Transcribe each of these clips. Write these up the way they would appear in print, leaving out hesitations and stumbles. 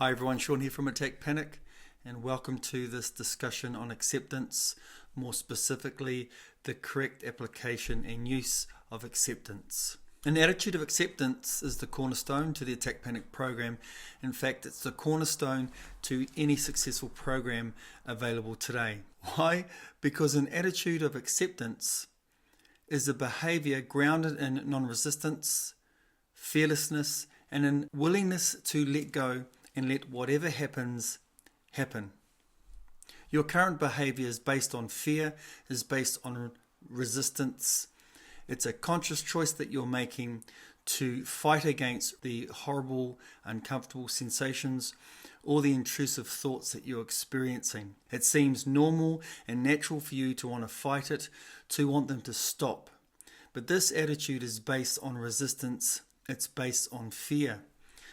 Hi everyone, Sean here from Attack Panic, and welcome to this discussion on acceptance, more specifically the correct application and use of acceptance. An attitude of acceptance is the cornerstone to the Attack Panic program. In fact, it's the cornerstone to any successful program available today. Why? Because an attitude of acceptance is a behavior grounded in non-resistance, fearlessness, and in willingness to let go and let whatever happens, happen. Your current behavior is based on fear, is based on resistance. It's a conscious choice that you're making to fight against the horrible, uncomfortable sensations or the intrusive thoughts that you're experiencing. It seems normal and natural for you to want to fight it, to want them to stop. But this attitude is based on resistance. It's based on fear.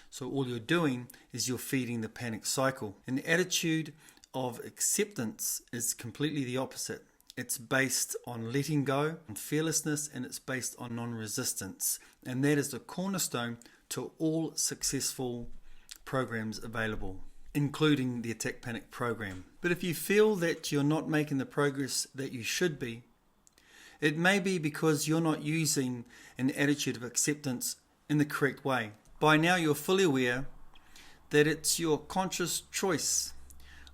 So all you're doing is you're feeding the panic cycle. An attitude of acceptance is completely the opposite. It's based on letting go, on fearlessness, and it's based on non-resistance. And that is the cornerstone to all successful programs available, including the Attack Panic program. But if you feel that you're not making the progress that you should be, it may be because you're not using an attitude of acceptance in the correct way. By now you're fully aware that it's your conscious choice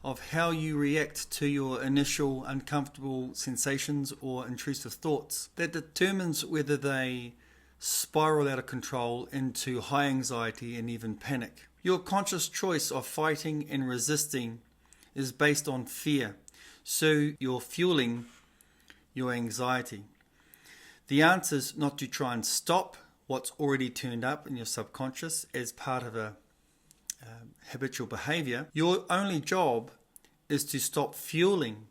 of how you react to your initial uncomfortable sensations or intrusive thoughts that determines whether they spiral out of control into high anxiety and even panic. Your conscious choice of fighting and resisting is based on fear, so you're fueling your anxiety. The answer is not to try and stop what's already turned up in your subconscious as part of a habitual behavior. Your only job is to stop fueling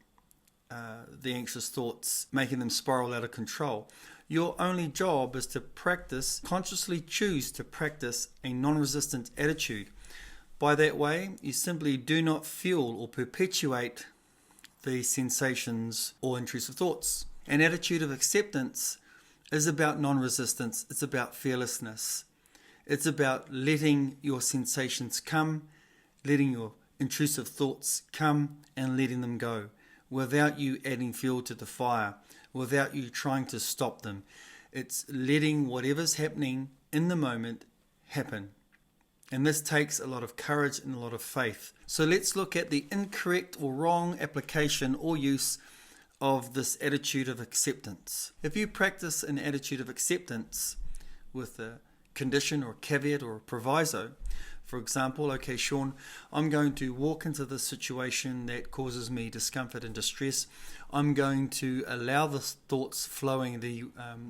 the anxious thoughts, making them spiral out of control. Your only job is to practice, consciously choose to practice a non-resistant attitude. By that way, you simply do not fuel or perpetuate the sensations or intrusive thoughts. An attitude of acceptance is about non-resistance. It's about fearlessness. It's about letting your sensations come, letting your intrusive thoughts come and letting them go without you adding fuel to the fire, without you trying to stop them. It's letting whatever's happening in the moment happen. And this takes a lot of courage and a lot of faith. So let's look at the incorrect or wrong application or use of this attitude of acceptance. If you practice an attitude of acceptance with a condition or a caveat or a proviso, for example, okay, Sean, I'm going to walk into this situation that causes me discomfort and distress. I'm going to allow the thoughts flowing, the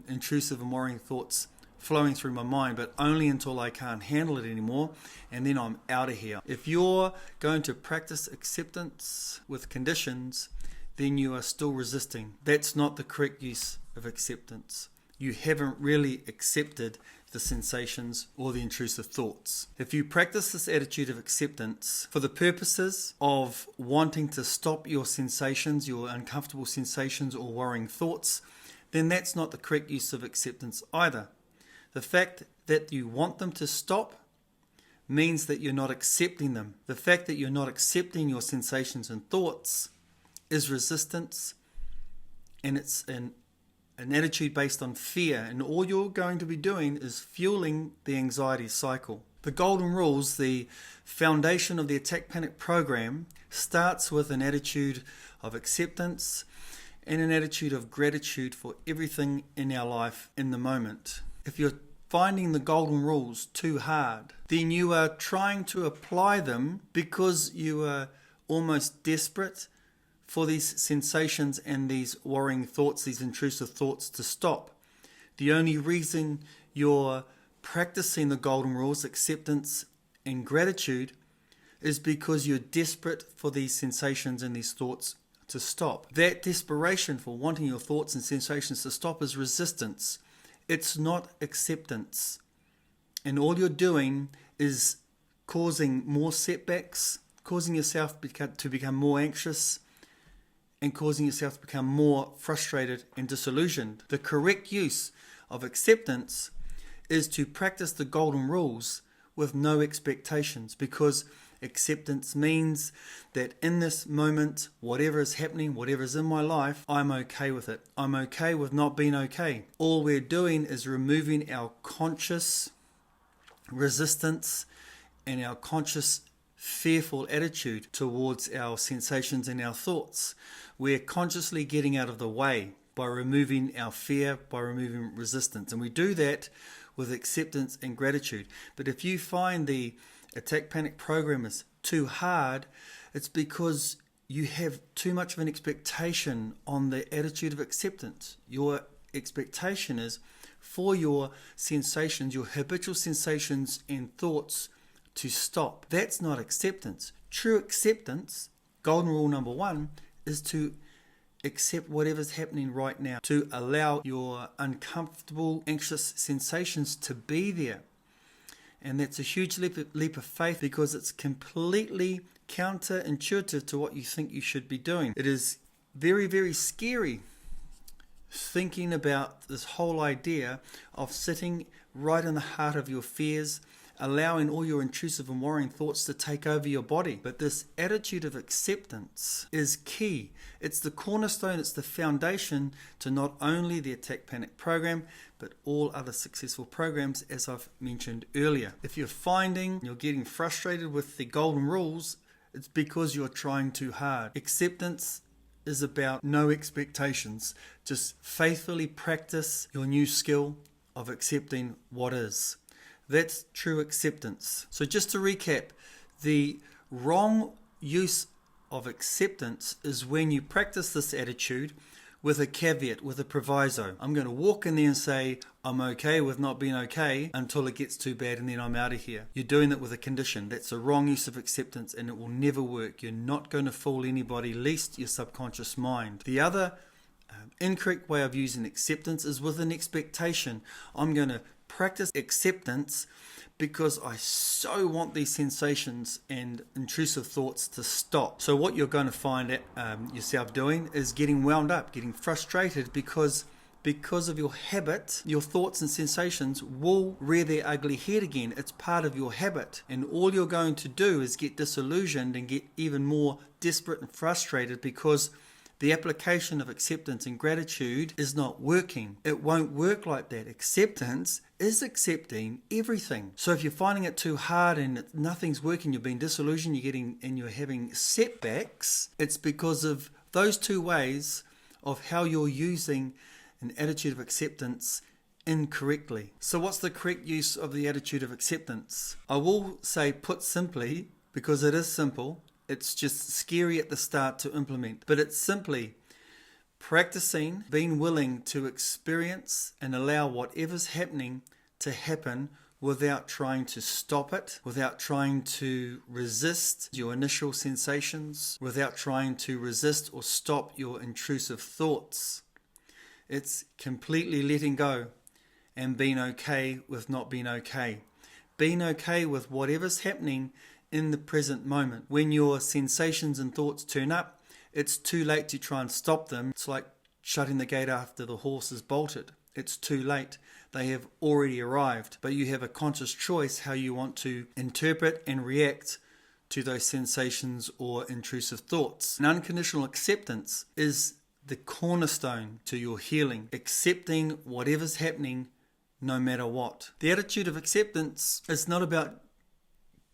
intrusive and worrying thoughts flowing through my mind, but only until I can't handle it anymore, and then I'm out of here. If you're going to practice acceptance with conditions, then you are still resisting. That's not the correct use of acceptance. You haven't really accepted the sensations or the intrusive thoughts. If you practice this attitude of acceptance for the purposes of wanting to stop your sensations, your uncomfortable sensations or worrying thoughts, then that's not the correct use of acceptance either. The fact that you want them to stop means that you're not accepting them. The fact that you're not accepting your sensations and thoughts is resistance, and it's an attitude based on fear, and all you're going to be doing is fueling the anxiety cycle. The golden rules, the foundation of the Attack Panic program, starts with an attitude of acceptance and an attitude of gratitude for everything in our life in the moment. If you're finding the golden rules too hard, then you are trying to apply them because you are almost desperate for these sensations and these worrying thoughts, these intrusive thoughts to stop. The only reason you're practicing the golden rules, acceptance and gratitude, is because you're desperate for these sensations and these thoughts to stop. That desperation for wanting your thoughts and sensations to stop is resistance. It's not acceptance. And all you're doing is causing more setbacks, causing yourself to become more anxious, and causing yourself to become more frustrated and disillusioned. The correct use of acceptance is to practice the golden rules with no expectations, because Acceptance means that in this moment, whatever is happening, whatever is in my life, I'm okay with it. I'm okay with not being okay. All we're doing is removing our conscious resistance and our conscious fearful attitude towards our sensations and our thoughts. We're consciously getting out of the way by removing our fear, by removing resistance. And we do that with acceptance and gratitude. But if you find the Attack Panic program is too hard, it's because you have too much of an expectation on the attitude of acceptance. Your expectation is for your sensations, your habitual sensations and thoughts to stop. That's not acceptance. True acceptance, golden rule number 1, is to accept whatever's happening right now, to allow your uncomfortable, anxious sensations to be there. And that's a huge leap of faith, because it's completely counterintuitive to what you think you should be doing. It is very, very scary thinking about this whole idea of sitting right in the heart of your fears, allowing all your intrusive and worrying thoughts to take over your body. But this attitude of acceptance is key. It's the cornerstone, it's the foundation to not only the Attack Panic program, but all other successful programs, as I've mentioned earlier. If you're finding you're getting frustrated with the golden rules, it's because you're trying too hard. Acceptance is about no expectations. Just faithfully practice your new skill of accepting what is. That's true acceptance. So just to recap, the wrong use of acceptance is when you practice this attitude with a caveat, with a proviso. I'm going to walk in there and say, I'm okay with not being okay until it gets too bad and then I'm out of here. You're doing that with a condition. That's a wrong use of acceptance and it will never work. You're not going to fool anybody, least your subconscious mind. The other incorrect way of using acceptance is with an expectation. I'm going to practice acceptance because I so want these sensations and intrusive thoughts to stop. So what you're going to find yourself doing is getting wound up, getting frustrated because of your habit. Your thoughts and sensations will rear their ugly head again. It's part of your habit, and all you're going to do is get disillusioned and get even more desperate and frustrated because the application of acceptance and gratitude is not working. It won't work like that. Acceptance is accepting everything. So if you're finding it too hard and nothing's working, you're being disillusioned, you're having setbacks, it's because of those two ways of how you're using an attitude of acceptance incorrectly. So what's the correct use of the attitude of acceptance? I will say, put simply, because it is simple, it's just scary at the start to implement. But it's simply practicing, being willing to experience and allow whatever's happening to happen without trying to stop it, without trying to resist your initial sensations, without trying to resist or stop your intrusive thoughts. It's completely letting go and being okay with not being okay. Being okay with whatever's happening in the present moment. When your sensations and thoughts turn up, it's too late to try and stop them. It's like shutting the gate after the horse is bolted. It's too late. They have already arrived. But you have a conscious choice how you want to interpret and react to those sensations or intrusive thoughts. And unconditional acceptance is the cornerstone to your healing. Accepting whatever's happening no matter what. The attitude of acceptance is not about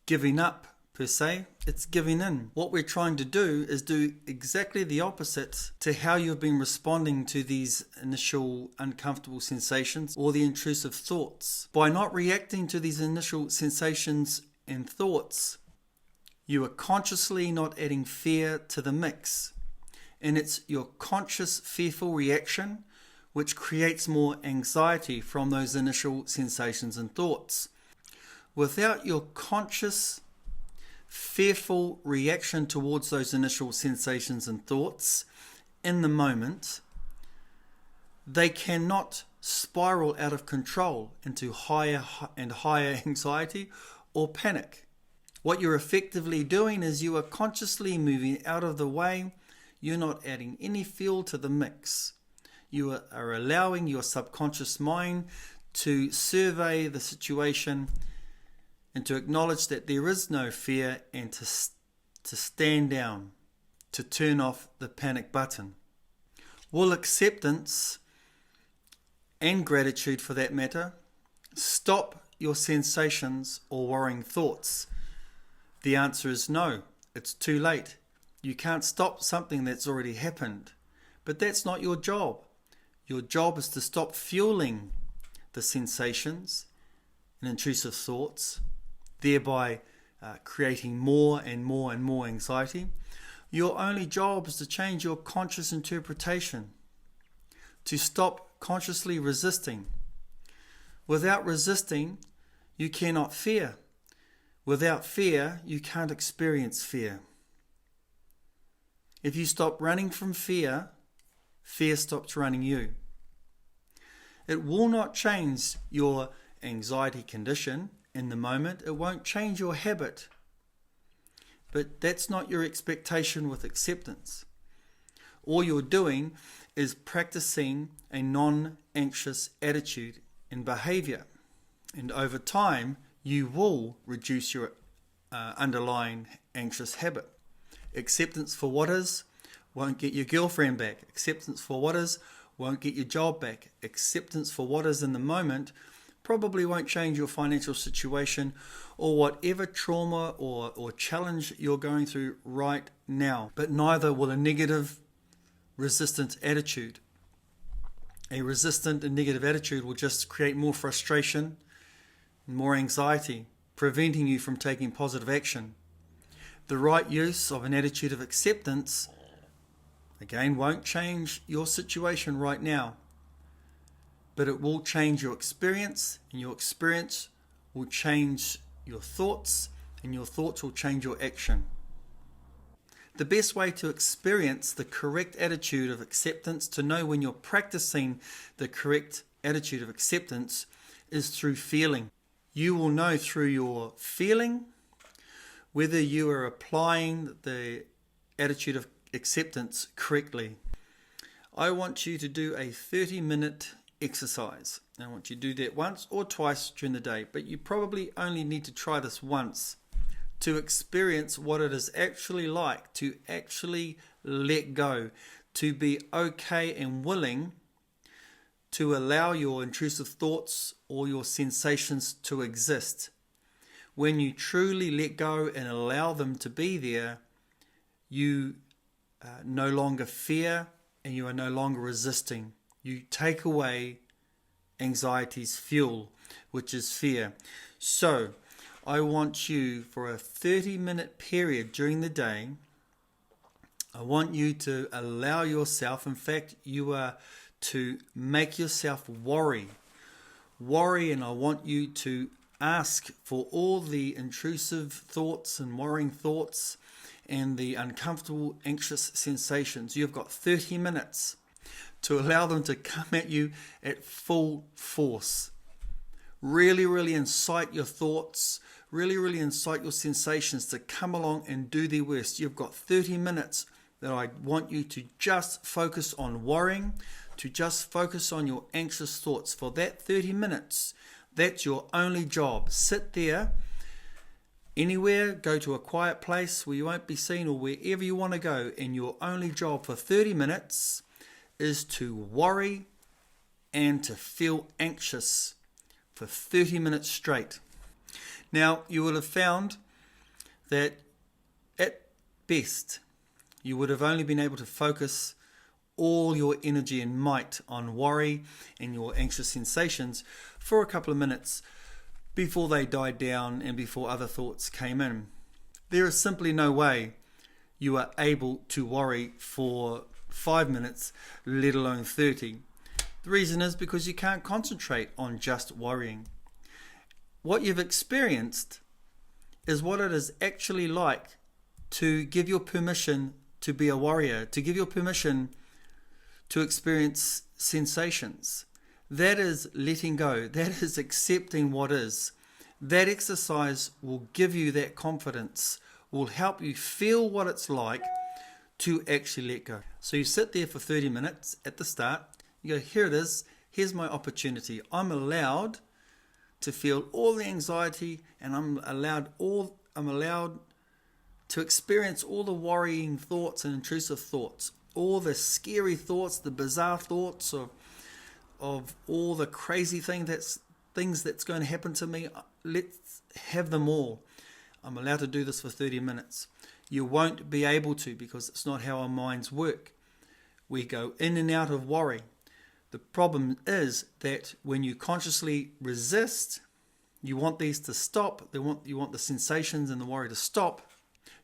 giving up per se, it's giving in. What we're trying to do is do exactly the opposite to how you've been responding to these initial uncomfortable sensations or the intrusive thoughts. By not reacting to these initial sensations and thoughts, you are consciously not adding fear to the mix. And it's your conscious fearful reaction which creates more anxiety from those initial sensations and thoughts. Without your conscious, fearful reaction towards those initial sensations and thoughts in the moment, they cannot spiral out of control into higher and higher anxiety or panic. What you're effectively doing is you are consciously moving out of the way. You're not adding any fuel to the mix. You are allowing your subconscious mind to survey the situation and to acknowledge that there is no fear, and to stand down, to turn off the panic button. Will acceptance and gratitude, for that matter, stop your sensations or worrying thoughts? The answer is no. It's too late. You can't stop something that's already happened. But that's not your job. Your job is to stop fueling the sensations and intrusive thoughts, thereby creating more and more and more anxiety. Your only job is to change your conscious interpretation, to stop consciously resisting. Without resisting, you cannot fear. Without fear, you can't experience fear. If you stop running from fear, fear stops running you. It will not change your anxiety condition in the moment. It won't change your habit. But that's not your expectation with acceptance. All you're doing is practicing a non-anxious attitude and behavior. And over time, you will reduce your underlying anxious habit. Acceptance for what is won't get your girlfriend back. Acceptance for what is won't get your job back. Acceptance for what is in the moment probably won't change your financial situation or whatever trauma or challenge you're going through right now. But neither will a negative, resistant attitude. A resistant and negative attitude will just create more frustration, more anxiety, preventing you from taking positive action. The right use of an attitude of acceptance, again, won't change your situation right now, but it will change your experience, and your experience will change your thoughts, and your thoughts will change your action. The best way to experience the correct attitude of acceptance, to know when you're practicing the correct attitude of acceptance, is through feeling. You will know through your feeling whether you are applying the attitude of acceptance correctly. I want you to do a 30-minute exercise. I want you to do that once or twice during the day, but you probably only need to try this once to experience what it is actually like to actually let go, to be okay and willing to allow your intrusive thoughts or your sensations to exist. When you truly let go and allow them to be there, you no longer fear and you are no longer resisting. You take away anxiety's fuel, which is fear. So, I want you, for a 30-minute period during the day, I want you to allow yourself, in fact, you are to make yourself worry, and I want you to ask for all the intrusive thoughts and worrying thoughts and the uncomfortable, anxious sensations. You've got 30 minutes to allow them to come at you at full force. Really incite your thoughts, really incite your sensations to come along and do their worst. You've got 30 minutes that I want you to just focus on worrying, to just focus on your anxious thoughts. For that 30 minutes, that's your only job. Sit there, anywhere, go to a quiet place where you won't be seen or wherever you want to go, and your only job for 30 minutes is to worry and to feel anxious for 30 minutes straight. Now, you will have found that at best, you would have only been able to focus all your energy and might on worry and your anxious sensations for a couple of minutes before they died down and before other thoughts came in. There is simply no way you are able to worry for 5 minutes, let alone 30. The reason is because you can't concentrate on just worrying. What you've experienced is what it is actually like to give your permission to be a warrior, to give your permission to experience sensations. That is letting go. That is accepting what is. That exercise will give you that confidence, will help you feel what it's like to actually let go. So you sit there for 30 minutes at the start. You go, here it is. Here's my opportunity. I'm allowed to feel all the anxiety, and I'm allowed to experience all the worrying thoughts and intrusive thoughts, all the scary thoughts, the bizarre thoughts of all the crazy things that's going to happen to me. Let's have them all. I'm allowed to do this for 30 minutes. You won't be able to, because it's not how our minds work. We go in and out of worry. The problem is that when you consciously resist, you want these to stop. You want the sensations and the worry to stop.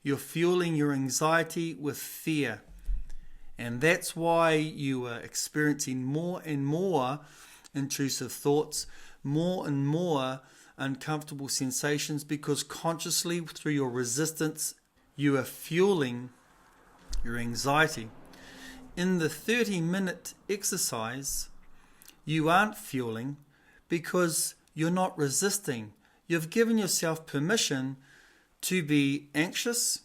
You're fueling your anxiety with fear. And that's why you are experiencing more and more intrusive thoughts, more and more uncomfortable sensations, because consciously, through your resistance, you are fueling your anxiety. In the 30-minute exercise, you aren't fueling because you're not resisting. You've given yourself permission to be anxious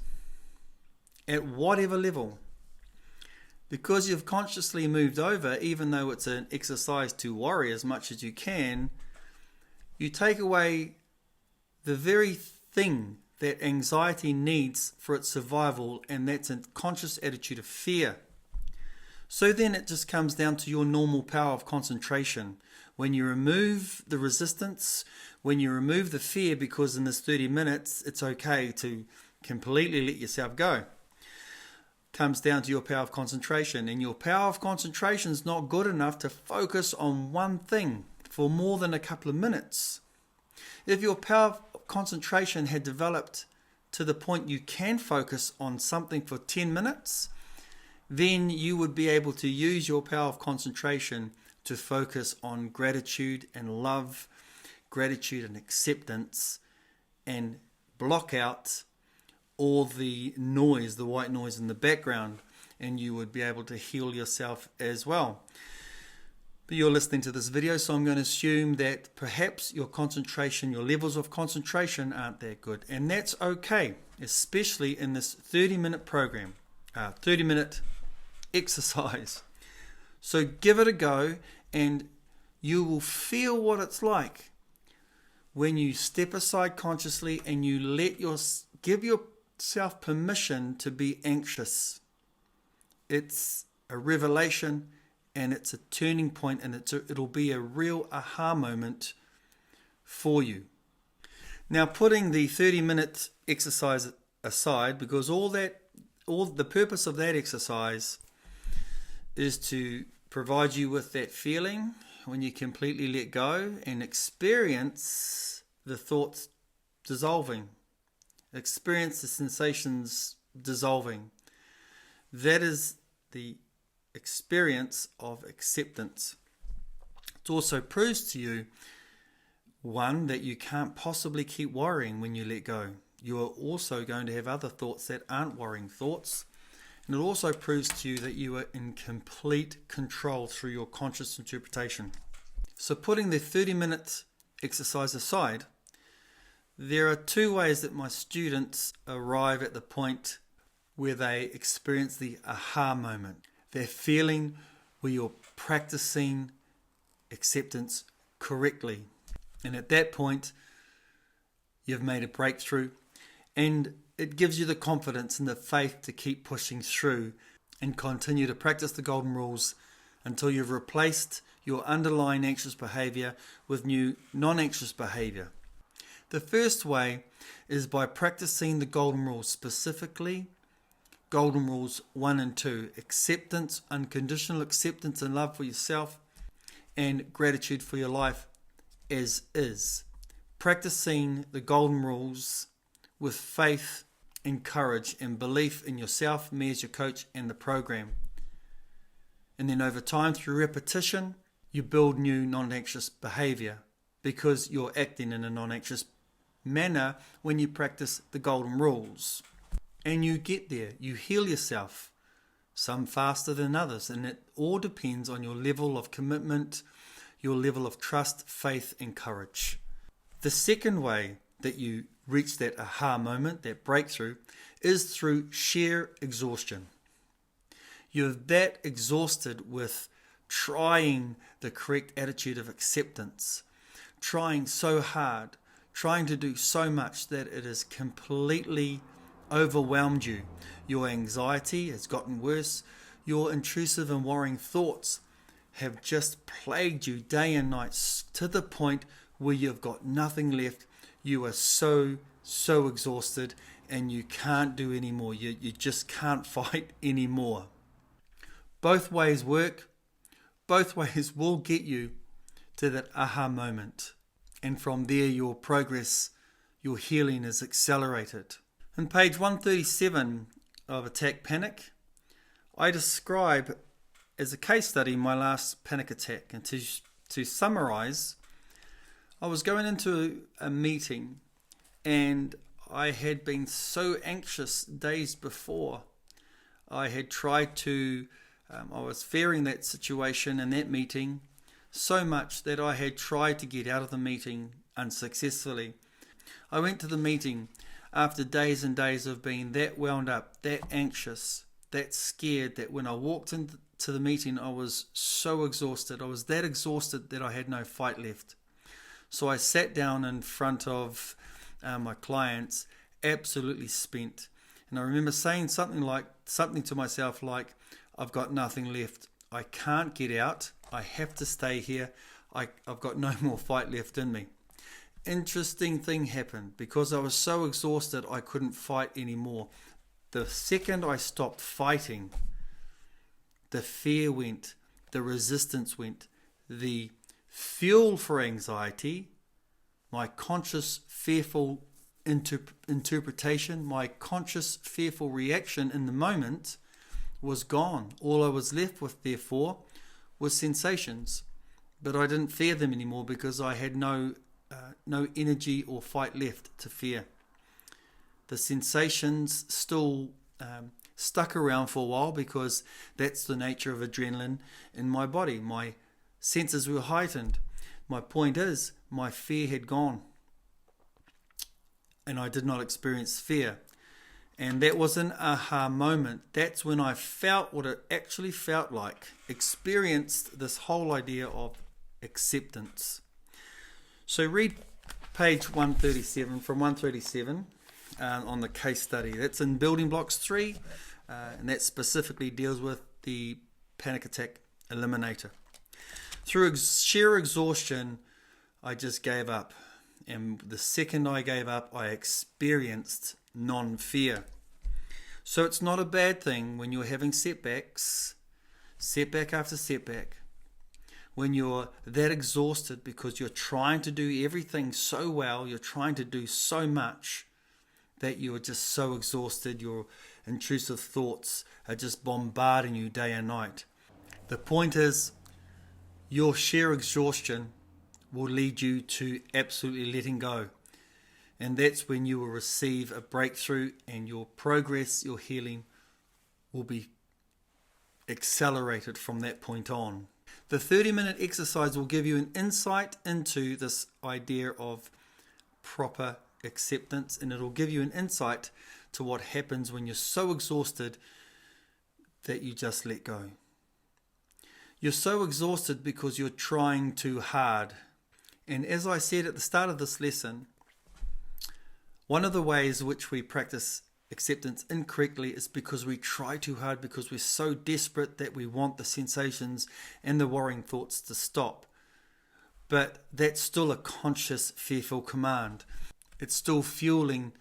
at whatever level. Because you've consciously moved over, even though it's an exercise to worry as much as you can, you take away the very thing that anxiety needs for its survival, and that's a conscious attitude of fear. So then it just comes down to your normal power of concentration. When you remove the resistance, when you remove the fear, because in this 30 minutes, it's okay to completely let yourself go. Comes down to your power of concentration, and your power of concentration is not good enough to focus on one thing for more than a couple of minutes. If your power of concentration had developed to the point you can focus on something for 10 minutes, then you would be able to use your power of concentration to focus on gratitude and love, gratitude and acceptance, and block out all the noise, the white noise in the background, and you would be able to heal yourself as well. But you're listening to this video, so I'm going to assume that perhaps your concentration, your levels of concentration aren't that good. And that's okay, especially in this 30-minute program, 30-minute exercise. So give it a go, and you will feel what it's like when you step aside consciously and you give yourself permission to be anxious. It's a revelation, and it's a turning point, and it'll be a real aha moment for you. Now, putting the 30-minute exercise aside, because the purpose of that exercise is to provide you with that feeling when you completely let go and experience the thoughts dissolving, experience the sensations dissolving. That is the experience of acceptance. It also proves to you, one, that you can't possibly keep worrying when you let go. You are also going to have other thoughts that aren't worrying thoughts. And it also proves to you that you are in complete control through your conscious interpretation. So putting the 30-minute exercise aside, there are two ways that my students arrive at the point where they experience the aha moment. They're feeling where you're practicing acceptance correctly. And at that point, you've made a breakthrough, and it gives you the confidence and the faith to keep pushing through and continue to practice the golden rules until you've replaced your underlying anxious behavior with new non-anxious behavior. The first way is by practicing the golden rules, specifically golden rules 1 and 2, acceptance, unconditional acceptance and love for yourself, and gratitude for your life as is. Practicing the golden rules with faith and courage and belief in yourself, me as your coach, and the program. And then over time, through repetition, you build new non-anxious behavior because you're acting in a non-anxious manner when you practice the golden rules. And you get there, you heal yourself, some faster than others, and it all depends on your level of commitment, your level of trust, faith, and courage. The second way that you reach that aha moment, that breakthrough, is through sheer exhaustion. You're that exhausted with trying the correct attitude of acceptance, trying so hard, trying to do so much that it has completely overwhelmed you. Your anxiety has gotten worse. Your intrusive and worrying thoughts have just plagued you day and night to the point where you've got nothing left. You are so exhausted and you can't do anymore. You just can't fight anymore. Both ways work. Both ways will get you to that aha moment. And from there, your progress, your healing is accelerated. On page 137 of Attack Panic, I describe as a case study my last panic attack. And to summarize, I was going into a meeting and I had been so anxious days before. I had tried to, I was fearing that situation and that meeting so much that I had tried to get out of the meeting unsuccessfully. I went to the meeting after days and days of being that wound up, that anxious, that scared, that when I walked into the meeting I was so exhausted. I was that exhausted that I had no fight left. So I sat down in front of my clients, absolutely spent. And I remember saying something to myself like, I've got nothing left. I can't get out. I have to stay here. I've got no more fight left in me. Interesting thing happened. Because I was so exhausted, I couldn't fight anymore. The second I stopped fighting, the fear went, the resistance went, the fuel for anxiety, my conscious fearful interpretation, my conscious fearful reaction in the moment was gone. All I was left with, therefore, was sensations. But I didn't fear them anymore because I had no energy or fight left to fear. The sensations still stuck around for a while because that's the nature of adrenaline in my body. My senses were heightened. My point is, my fear had gone and I did not experience fear. And that was an aha moment. That's when I felt what it actually felt like, experienced this whole idea of acceptance. So read page 137, from 137 on the case study. That's in Building Blocks 3, and that specifically deals with the panic attack eliminator. Through sheer exhaustion, I just gave up. And the second I gave up, I experienced non-fear. So it's not a bad thing when you're having setbacks, setback after setback, when you're that exhausted because you're trying to do everything so well, you're trying to do so much that you're just so exhausted, your intrusive thoughts are just bombarding you day and night. The point is, your sheer exhaustion will lead you to absolutely letting go. And that's when you will receive a breakthrough and your progress, your healing will be accelerated from that point on. The 30-minute exercise will give you an insight into this idea of proper acceptance, and it'll give you an insight to what happens when you're so exhausted that you just let go. You're so exhausted because you're trying too hard. And as I said at the start of this lesson, one of the ways which we practice acceptance incorrectly is because we try too hard, because we're so desperate that we want the sensations and the worrying thoughts to stop. But that's still a conscious, fearful command. It's still fueling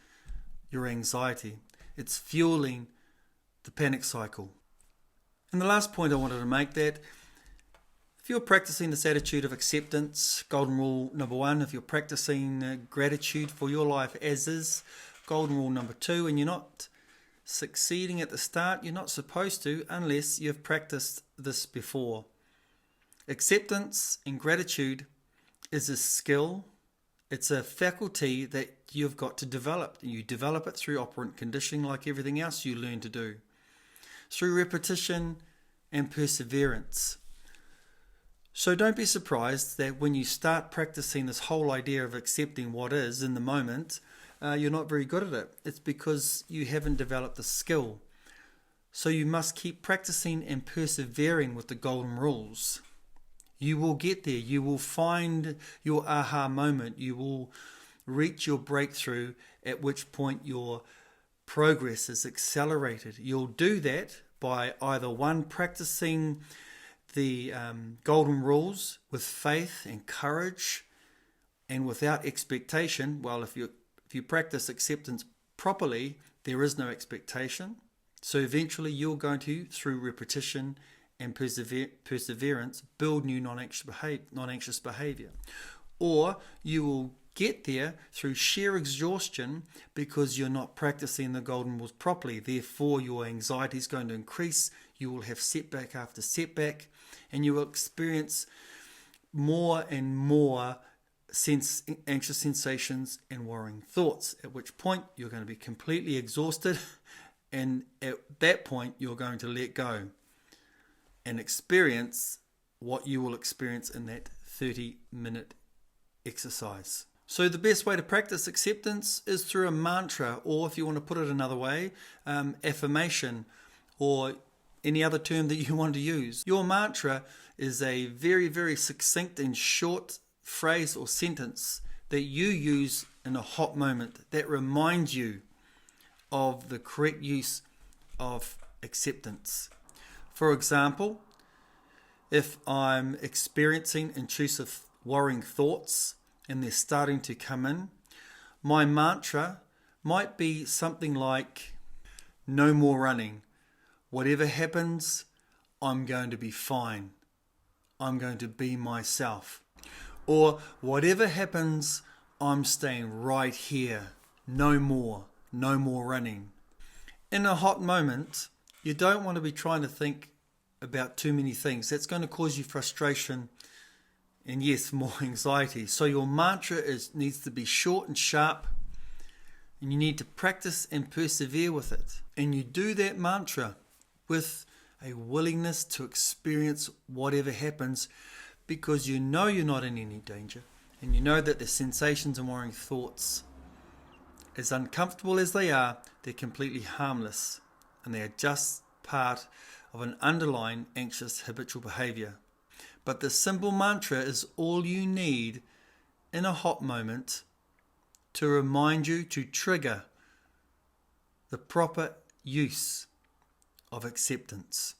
your anxiety. It's fueling the panic cycle. And the last point I wanted to make, that if you're practicing this attitude of acceptance, golden rule number 1, if you're practicing gratitude for your life as is, golden rule number 2, and you're not succeeding at the start, you're not supposed to unless you've practiced this before. Acceptance and gratitude is a skill. It's a faculty that you've got to develop. You develop it through operant conditioning, like everything else you learn to do. Through repetition and perseverance. So don't be surprised that when you start practicing this whole idea of accepting what is in the moment, you're not very good at it. It's because you haven't developed the skill. So you must keep practicing and persevering with the golden rules. You will get there. You will find your aha moment. You will reach your breakthrough, at which point your progress is accelerated. You'll do that by either one, practicing the golden rules with faith and courage and without expectation. Well, if you practice acceptance properly, there is no expectation. So eventually you're going to, through repetition and perseverance, build new non-anxious behavior. Or you will get there through sheer exhaustion because you're not practicing the golden rules properly. Therefore, your anxiety is going to increase. You will have setback after setback, and you will experience more and more anxious sensations and worrying thoughts, at which point you're going to be completely exhausted, and at that point you're going to let go and experience what you will experience in that 30-minute exercise. So the best way to practice acceptance is through a mantra, or if you want to put it another way, affirmation, or any other term that you want to use. Your mantra is a very, very succinct and short phrase or sentence that you use in a hot moment that reminds you of the correct use of acceptance. For example, if I'm experiencing intrusive worrying thoughts and they're starting to come in, my mantra might be something like, no more running. Whatever happens, I'm going to be fine. I'm going to be myself. Or whatever happens, I'm staying right here. No more running. In a hot moment, you don't want to be trying to think about too many things. That's going to cause you frustration and, yes, more anxiety. So your mantra needs to be short and sharp, and you need to practice and persevere with it. And you do that mantra with a willingness to experience whatever happens, because you know you're not in any danger, and you know that the sensations and worrying thoughts, as uncomfortable as they are, they're completely harmless, and they are just part of an underlying anxious habitual behavior. But the simple mantra is all you need in a hot moment to remind you to trigger the proper use of acceptance.